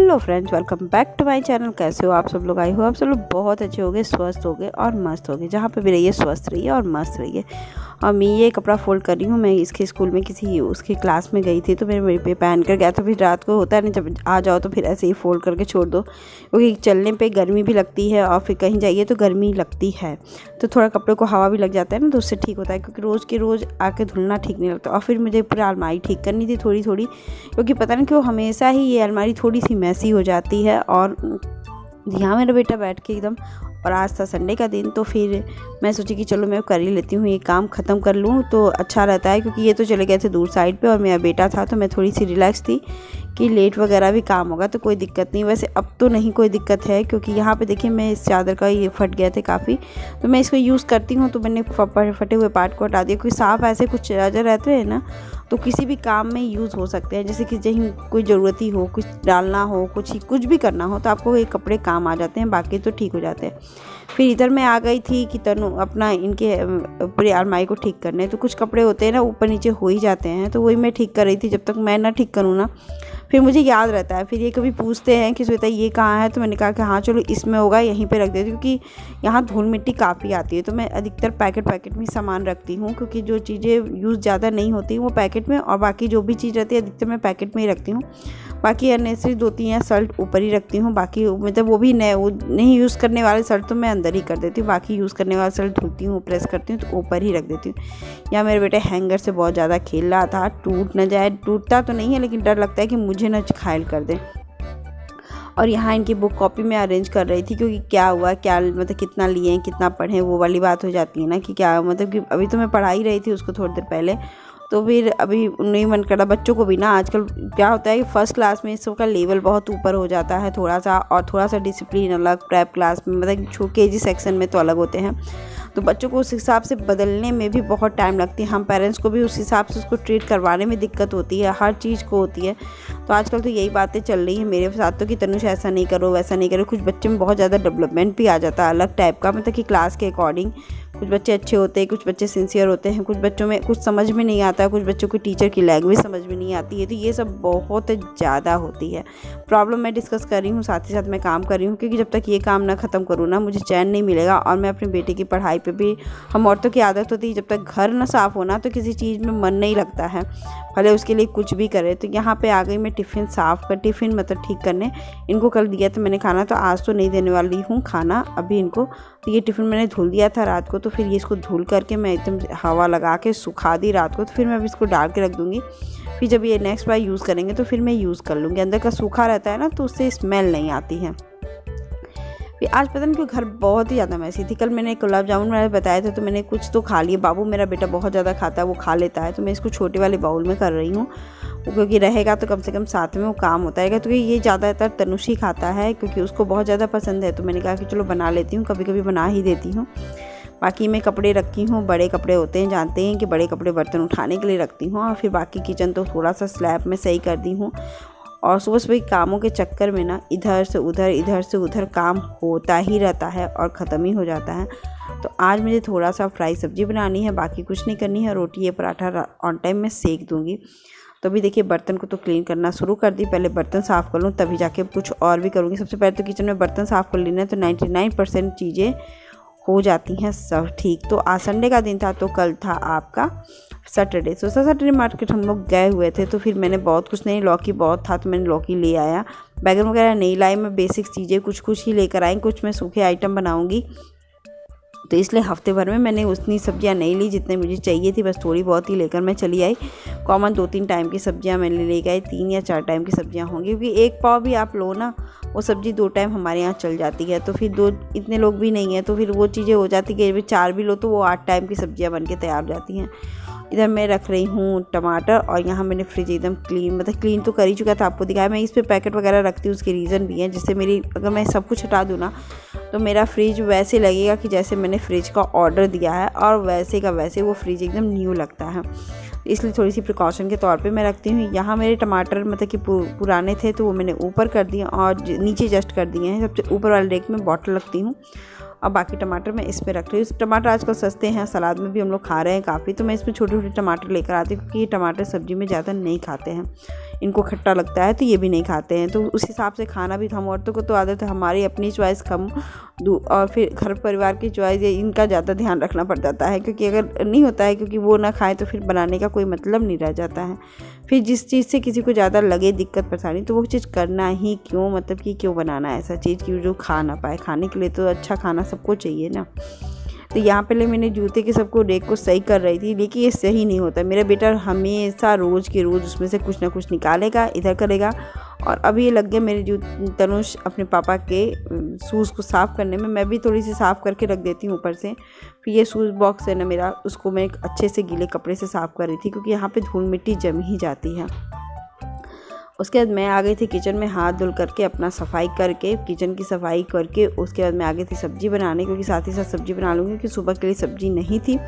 Hello friends, welcome back to my channel. कैसे हो आप सब लोग? आई हो आप सब लोग बहुत अच्छे होगे, स्वस्थ होगे और मस्त होगे। जहाँ पे भी रहिए स्वस्थ रहिए और मस्त रहिए। और मैं ये कपड़ा फोल्ड कर रही हूँ। मैं इसके स्कूल में किसी उसकी क्लास में गई थी तो मेरे पे पहन कर गया। तो फिर रात को होता है नहीं, जब आ जाओ तो फिर ऐसे ही फोल्ड करके छोड़ दो, क्योंकि चलने पे गर्मी भी लगती है और फिर कहीं जाइए तो गर्मी लगती है। तो थोड़ा कपड़े को हवा भी लग जाता है ना, तो उससे ठीक होता है। क्योंकि रोज़ के रोज़ आके धुलना ठीक नहीं लगता। और फिर मुझे पूरा अलमारी ठीक करनी थी थोड़ी थोड़ी, क्योंकि पता नहीं क्यों हमेशा ही ये अलमारी थोड़ी सी मैसी हो जाती है। और यहाँ मेरा बेटा बैठ के एकदम, और आज था संडे का दिन, तो फिर मैं सोची कि चलो मैं कर ही लेती हूँ, ये काम ख़त्म कर लूँ तो अच्छा रहता है। क्योंकि ये तो चले गए थे दूर साइड पे और मेरा बेटा था, तो मैं थोड़ी सी रिलैक्स थी कि लेट वगैरह भी काम होगा तो कोई दिक्कत नहीं। वैसे अब तो नहीं कोई दिक्कत है, क्योंकि यहाँ पे देखिए मैं इस चादर का ये फट गए थे काफ़ी, तो मैं इसको यूज़ करती हूँ। तो मैंने फटे हुए पार्ट को हटा दिया, क्योंकि साफ़ ऐसे कुछ चादर रहते हैं ना, तो किसी भी काम में यूज़ हो सकते हैं। जैसे कि कहीं कोई ज़रूरत ही हो, कुछ डालना हो, कुछ भी करना हो, तो आपको ये कपड़े काम आ जाते हैं, बाकी तो ठीक हो जाते हैं। फिर इधर मैं आ गई थी कि तनु अपना इनके पूरी अलमारी को ठीक करने। तो कुछ कपड़े होते हैं ना ऊपर नीचे हो ही जाते हैं, तो वही मैं ठीक कर रही थी। जब तक मैं ना ठीक करूँ ना, फिर मुझे याद रहता है। फिर ये कभी पूछते हैं कि श्वेता ये कहाँ है, तो मैंने कहा कि हाँ चलो इसमें होगा, यहीं पे रख देती हूँ। क्योंकि यहाँ धूल मिट्टी काफ़ी आती है, तो मैं अधिकतर पैकेट में सामान रखती हूँ। क्योंकि जो चीज़ें यूज़ ज़्यादा नहीं होती वो पैकेट में, और बाकी जो भी चीज़ रहती है अधिकतर मैं पैकेट में ही रखती हूँ। बाकी अननेसेसरी 2-3 या शर्ट ऊपर ही रखती हूँ। बाकी मतलब वो भी नहीं यूज़ करने वाले शर्ट तो मैं अंदर ही कर देती हूँ। बाकी यूज़ करने वाले शर्ट धुलती हूँ, प्रेस करती हूँ तो ऊपर ही रख देती हूँ। या मेरे बेटे हैंगर से बहुत ज़्यादा खेल रहा था, टूट न जाए। टूटता तो नहीं है, लेकिन डर लगता है कि मुझे न घायल कर दे। और यहाँ इनकी बुक कॉपी में अरेंज कर रही थी, क्योंकि क्या हुआ, क्या मतलब कितना लिए, कितना पढ़ें, वो वाली बात हो जाती है ना कि क्या मतलब कि अभी तो मैं पढ़ा ही रही थी उसको थोड़ी देर पहले। तो फिर अभी नहीं मन कर रहा। बच्चों को भी ना आजकल क्या होता है कि फर्स्ट क्लास में इस सबका लेवल बहुत ऊपर हो जाता है थोड़ा सा, और थोड़ा सा डिसिप्लिन अलग। प्रेप क्लास में मतलब KG सेक्शन में तो अलग होते हैं, तो बच्चों को उस हिसाब से बदलने में भी बहुत टाइम लगती है। हम पेरेंट्स को भी उस हिसाब से उसको ट्रीट करवाने में दिक्कत होती है, हर चीज़ को होती है। तो आजकल तो यही बातें चल रही हैं मेरे साथ तो, कि तनुष ऐसा नहीं करो, वैसा नहीं करो। कुछ बच्चे में बहुत ज़्यादा डेवलपमेंट भी आ जाता है अलग टाइप का, मतलब कि क्लास के अकॉर्डिंग। कुछ बच्चे अच्छे होते हैं, कुछ बच्चे सिंसियर होते हैं, कुछ बच्चों में कुछ समझ में नहीं आता है, कुछ बच्चों को टीचर की लैंग्वेज समझ में नहीं आती है। तो ये सब बहुत ज़्यादा होती है प्रॉब्लम। मैं डिस्कस कर रही हूँ, साथ ही साथ मैं काम कर रही हूँ, क्योंकि जब तक ये काम ना ख़त्म करूँ ना, मुझे चैन नहीं मिलेगा। और मैं अपने बेटे की पढ़ाई पे भी, हम औरतों की आदत होती है जब तक घर ना साफ़ होना तो किसी चीज़ में मन नहीं लगता है, भले उसके लिए कुछ भी करे। तो यहाँ पे आ गई मैं टिफ़िन टिफ़िन मतलब ठीक करने। इनको कल दिया था मैंने खाना, तो आज तो नहीं देने वाली हूँ खाना अभी इनको। तो ये टिफ़िन मैंने धुल दिया था रात को, तो फिर ये इसको धुल करके मैं एकदम हवा लगा के सुखा दी रात को। तो फिर मैं अभी इसको डाल के रख दूँगी। फिर जब ये नेक्स्ट बार यूज़ करेंगे तो फिर मैं यूज़ कर लूँगी। अंदर का सूखा रहता है ना, तो उससे स्मेल नहीं आती है। फिर आज पता नहीं क्यों घर बहुत ही ज़्यादा मैसी थी। कल मैंने गुलाब जामुन मैंने बताए थे, तो मैंने कुछ तो खा लिए। बाबू मेरा बेटा बहुत ज़्यादा खाता है, वो खा लेता है, तो मैं इसको छोटे वाले बाउल में कर रही हूँ, क्योंकि रहेगा तो कम से कम साथ में वो काम होता है। तो ये ज़्यादातर तनुष ही खाता है, क्योंकि उसको बहुत ज़्यादा पसंद है। तो मैंने कहा कि चलो बना लेती हूँ, कभी कभी बना ही देती हूँ। बाकी मैं कपड़े रखी हूँ, बड़े कपड़े होते हैं, जानते हैं कि बड़े कपड़े बर्तन उठाने के लिए रखती हूँ। और फिर बाकी किचन तो थोड़ा सा स्लैब में सही कर दी हूँ। और सुबह सुबह कामों के चक्कर में ना इधर से उधर काम होता ही रहता है और ख़त्म ही हो जाता है। तो आज मुझे थोड़ा सा फ्राई सब्ज़ी बनानी है, बाकी कुछ नहीं करनी है। रोटी या पराठा ऑन टाइम में सेक दूँगी। तो अभी देखिए बर्तन को तो क्लीन करना शुरू कर दी। पहले बर्तन साफ़ कर लूँ, तभी जाके कुछ और भी करूँगी। सबसे पहले तो किचन में बर्तन साफ़ कर लेना है, तो 99% चीज़ें हो जाती हैं सब ठीक। तो आज संडे का दिन था, तो कल था आपका सैटरडे। तो सैटरडे मार्केट हम लोग गए हुए थे, तो फिर मैंने बहुत कुछ नहीं, लौकी बहुत था तो मैंने लौकी ले आया। बैगन वगैरह नहीं लाई, मैं बेसिक चीज़ें कुछ ही लेकर आई। कुछ मैं सूखे आइटम बनाऊंगी, तो इसलिए हफ्ते भर में मैंने उतनी सब्जियां नहीं ली जितनी मुझे चाहिए थी, बस थोड़ी बहुत ही लेकर मैं चली आई। कॉमन 2-3 टाइम की सब्जियां मैंने ले गई, 3 या 4 टाइम की सब्जियां होंगी, क्योंकि एक पाव भी आप लो ना, वो सब्ज़ी 2 टाइम हमारे यहाँ चल जाती है। तो फिर इतने लोग भी नहीं हैं, तो फिर वो चीज़ें हो जाती कि 4 भी लो तो वो 8 टाइम की सब्जियाँ बन के तैयार हो जाती हैं। इधर मैं रख रही हूँ टमाटर, और यहाँ मैंने फ्रिज एकदम क्लीन तो कर ही चुका था, आपको दिखाया। मैं इस पर पैकेट वगैरह रखती हूँ, उसके रीज़न भी हैं। जिससे अगर मैं सब कुछ हटा दूँ ना, तो मेरा फ्रिज वैसे लगेगा कि जैसे मैंने फ्रिज का ऑर्डर दिया है, और वैसे का वैसे वो फ्रिज एकदम न्यू लगता है। इसलिए थोड़ी सी प्रिकॉशन के तौर पे मैं रखती हूँ। यहाँ मेरे टमाटर मतलब कि पुराने थे, तो वो मैंने ऊपर कर दिए और नीचे जस्ट कर दिए हैं। सबसे ऊपर वाले रेक में बॉटल रखती हूँ, और बाकी टमाटर मैं इस पे रख रही हूँ। टमाटर आजकल सस्ते हैं, सलाद में भी हम लोग खा रहे हैं काफ़ी, तो मैं इसमें छोटे छोटे टमाटर लेकर आती हूँ, क्योंकि ये टमाटर सब्ज़ी में ज़्यादा नहीं खाते हैं। इनको खट्टा लगता है तो ये भी नहीं खाते हैं। तो उस हिसाब से खाना भी हम औरतों को तो आदत है हमारी अपनी चॉइस कम और फिर घर परिवार की चॉइस इनका ज़्यादा ध्यान रखना पड़ जाता है, क्योंकि अगर नहीं होता है क्योंकि वो ना खाए तो फिर बनाने का कोई मतलब नहीं रह जाता है। फिर जिस चीज़ से किसी को ज़्यादा लगे दिक्कत परेशानी तो वो चीज़ करना ही क्यों, मतलब कि क्यों बनाना ऐसा चीज़ कि जो खा ना पाए। खाने के लिए तो अच्छा खाना सबको चाहिए ना। तो यहाँ पहले मैंने जूते के सबको रेक को सही कर रही थी, लेकिन ये सही नहीं होता। मेरा बेटा हमेशा रोज़ के रोज़ उसमें से कुछ ना कुछ निकालेगा, इधर करेगा। और अभी ये लग गया मेरे तनुष अपने पापा के शूज़ को साफ़ करने में। मैं भी थोड़ी सी साफ़ करके रख देती हूँ ऊपर से। फिर ये शूज़ बॉक्स है ना मेरा, उसको मैं अच्छे से गीले कपड़े से साफ़ कर रही थी, क्योंकि यहाँ पे धूल मिट्टी जम ही जाती है। उसके बाद मैं आ गई थी किचन में हाथ धुल करके, अपना सफाई करके, किचन की सफाई करके। उसके बाद मैं आ गई थी सब्ज़ी बनाने, क्योंकि साथ ही साथ सब्ज़ी बना लूँगी, क्योंकि सुबह के लिए सब्ज़ी नहीं थी।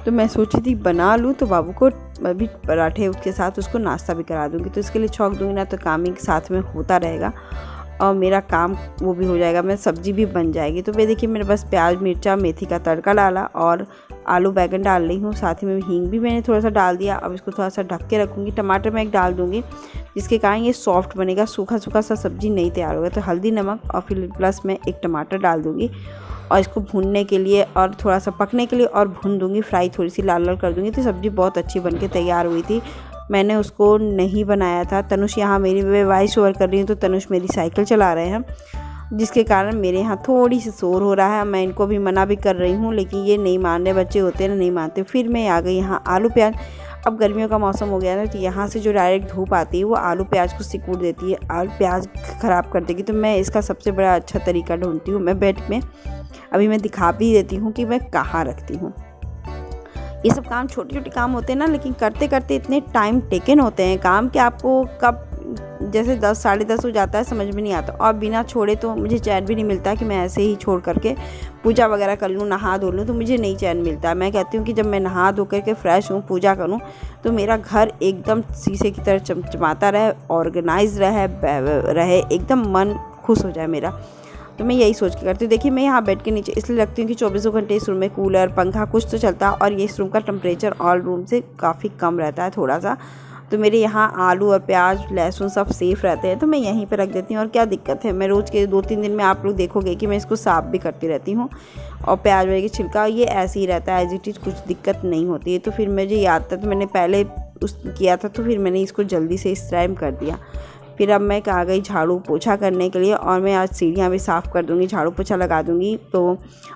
तो मैं सोची थी बना लूँ तो बाबू को अभी पराठे उसके साथ उसको नाश्ता भी करा दूँगी। तो इसके लिए छौंक दूँगी ना तो काम ही साथ में होता रहेगा और मेरा काम वो भी हो जाएगा, मैं सब्ज़ी भी बन जाएगी। तो वे देखिए मेरे बस प्याज मिर्चा मेथी का तड़का डाला और आलू बैगन डाल रही हूँ, साथ ही में हींग भी मैंने थोड़ा सा डाल दिया। अब इसको थोड़ा सा ढक के रखूँगी। टमाटर मैं एक डाल दूँगी, जिसके कारण ये सॉफ्ट बनेगा, सूखा सूखा सा सब्ज़ी नहीं तैयार होगा। तो हल्दी नमक और फिर प्लस मैं एक टमाटर डाल दूँगी और इसको भूनने के लिए और थोड़ा सा पकने के लिए और भून दूँगी, फ्राई थोड़ी सी लाल लाल कर दूँगी। तो सब्ज़ी बहुत अच्छी बन के तैयार हुई थी। मैंने उसको नहीं बनाया था। तनुष यहाँ मेरी वॉइस ओवर कर रही हूँ तो तनुष मेरी साइकिल चला रहे हैं, जिसके कारण मेरे यहाँ थोड़ी सी शोर हो रहा है। मैं इनको भी मना भी कर रही हूँ, लेकिन ये नहीं मान रहे, बच्चे होते हैं ना, नहीं मानते। फिर मैं आ गई यहाँ आलू प्याज। अब गर्मियों का मौसम हो गया ना, तो यहाँ से जो डायरेक्ट धूप आती है वो आलू प्याज को सिकुड़ देती है, आलू प्याज ख़राब कर देगी। तो मैं इसका सबसे बड़ा अच्छा तरीका ढूंढती हूँ। मैं बेड में अभी मैं दिखा भी देती हूँ कि मैं कहाँ रखती हूँ। ये सब काम छोटे छोटे काम होते हैं ना, लेकिन करते करते इतने टाइम टेकन होते हैं काम कि आपको कब जैसे 10 साढ़े 10 हो जाता है समझ में नहीं आता। और बिना छोड़े तो मुझे चैन भी नहीं मिलता कि मैं ऐसे ही छोड़ करके पूजा वगैरह कर लूँ, नहा धो लूँ, तो मुझे नहीं चैन मिलता। मैं कहती हूँ कि जब मैं नहा धो करके फ्रेश हूँ, पूजा करूँ, तो मेरा घर एकदम शीशे की तरह चमचमाता रहे, ऑर्गेनाइज रहे, एकदम मन खुश हो जाए मेरा। तो मैं यही सोच के करती हूँ। देखिए मैं यहाँ बेड के नीचे इसलिए रखती हूँ कि 24 घंटे इस रूम में कूलर पंखा कुछ तो चलता है और ये इस रूम का टेम्परेचर ऑल रूम से काफ़ी कम रहता है थोड़ा सा। तो मेरे यहाँ आलू और प्याज लहसुन सब सेफ़ रहते हैं, तो मैं यहीं पे रख देती हूँ। और क्या दिक्कत है, मैं रोज़ के 2-3 दिन में आप लोग देखोगे कि मैं इसको साफ़ भी करती रहती हूँ। और प्याज वगैरह की छिलका ये ऐसे ही रहता है एज इट इज़, कुछ दिक्कत नहीं होती है। तो फिर मुझे याद था तो मैंने पहले किया था, तो फिर मैंने इसको जल्दी से इस टाइम कर दिया। फिर अब मैं आ गई झाड़ू पोछा करने के लिए, और मैं आज सीढ़ियाँ भी साफ़ कर दूँगी, झाड़ू पोछा लगा दूँगी। तो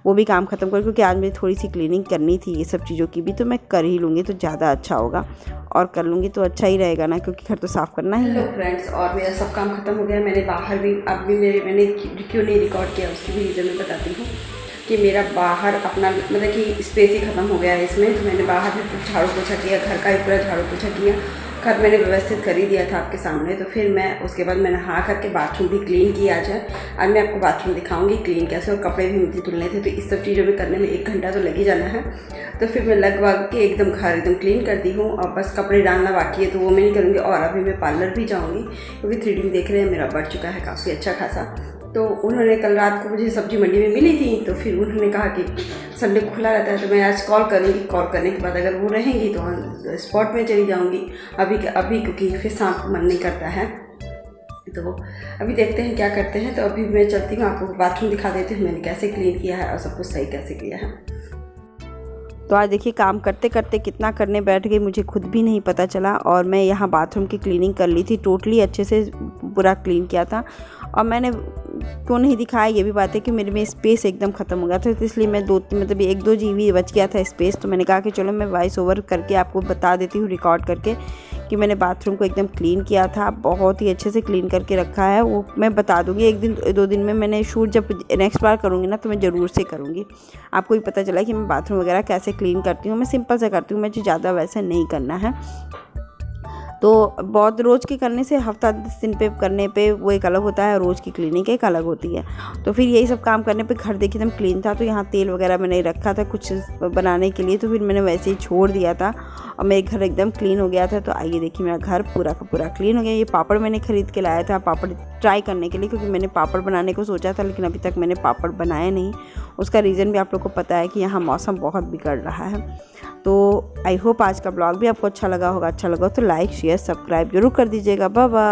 वो भी काम ख़त्म कर, क्योंकि आज मुझे थोड़ी सी क्लीनिंग करनी थी ये सब चीज़ों की भी, तो मैं कर ही लूँगी तो ज़्यादा अच्छा होगा। और कर लूँगी तो अच्छा ही रहेगा ना, क्योंकि घर तो साफ़ करना ही है। हेलो फ्रेंड्स, और मेरा सब काम ख़त्म हो गया। मैंने बाहर भी अब भी मैंने क्यों नहीं रिकॉर्ड किया उसकी भी रीज़न मैं बताती हूँ कि मेरा बाहर अपना मतलब कि स्पेस ही ख़त्म हो गया है इसमें। तो मैंने बाहर भी झाड़ू पोछा किया, घर का भी पूरा झाड़ू पोछा किया, घर मैंने व्यवस्थित कर ही दिया था आपके सामने। तो फिर मैं उसके बाद मैंने नहा करके बाथरूम भी क्लीन किया। आज मैं आपको बाथरूम दिखाऊंगी क्लीन कैसे, और कपड़े भी मुझे धुलने थे, तो इस सब चीज़ों में करने में 1 घंटा तो लग ही जाना है। तो फिर मैं लगभग के एकदम घर एकदम क्लीन कर दी हूँ, और बस कपड़े डालना बाकी है तो वो मैं नहीं करूँगी। और अभी मैं पार्लर भी जाऊँगी, क्योंकि 3D में देख रहे हैं मेरा बढ़ चुका है काफ़ी अच्छा खासा। तो उन्होंने कल रात को मुझे सब्ज़ी मंडी में मिली थी, तो फिर उन्होंने कहा कि संडे खुला रहता है, तो मैं आज कॉल करूँगी। कॉल करने के बाद अगर वो रहेंगी तो स्पॉट में चली जाऊँगी। अभी क्योंकि फिर शाम को मन नहीं करता है, तो अभी देखते हैं क्या करते हैं। तो अभी मैं चलती हूँ, आपको बाथरूम दिखा देती हूँ मैंने कैसे क्लीन किया है और सब कुछ सही कैसे किया है। तो आज देखिए काम करते करते कितना करने बैठ गई मुझे खुद भी नहीं पता चला। और मैं यहाँ बाथरूम की क्लीनिंग कर ली थी, टोटली अच्छे से पूरा क्लीन किया था। और मैंने क्यों नहीं दिखाया ये भी बात है कि मेरे में स्पेस एकदम ख़त्म हो गया था, तो इसलिए मैं 1-2 GB बच गया था स्पेस। तो मैंने कहा कि चलो मैं वॉइस ओवर करके आपको बता देती हूँ, रिकॉर्ड करके, कि मैंने बाथरूम को एकदम क्लीन किया था, बहुत ही अच्छे से क्लीन करके रखा है। वो मैं बता दूँगी 1-2 दिन में। मैंने शूट जब नेक्स्ट बार करूँगी ना तो मैं ज़रूर से करूँगी, आपको भी पता चला कि मैं बाथरूम वगैरह कैसे क्लीन करती हूँ। मैं सिंपल से करती हूँ, मुझे ज़्यादा वैसा नहीं करना है। तो बहुत रोज़ के करने से हफ्ता 10 दिन पे करने पे वो एक अलग होता है, रोज़ की क्लीनिंग एक अलग होती है। तो फिर यही सब काम करने पे घर देखिए एकदम क्लीन था। तो यहाँ तेल वगैरह मैंने रखा था कुछ बनाने के लिए, तो फिर मैंने वैसे ही छोड़ दिया था और मेरे घर एकदम क्लीन हो गया था। तो आइए देखिए मेरा घर पूरा का पूरा क्लीन हो गया। ये पापड़ मैंने ख़रीद के लाया था, पापड़ ट्राई करने के लिए, क्योंकि मैंने पापड़ बनाने को सोचा था लेकिन अभी तक मैंने पापड़ बनाया नहीं। उसका रीज़न भी आप लोग को पता है कि यहाँ मौसम बहुत बिगड़ रहा है। तो आई होप आज का ब्लॉग भी आपको अच्छा लगा होगा। अच्छा लगा तो लाइक शेयर शेयर सब्सक्राइब जरूर कर दीजिएगा। Bye bye.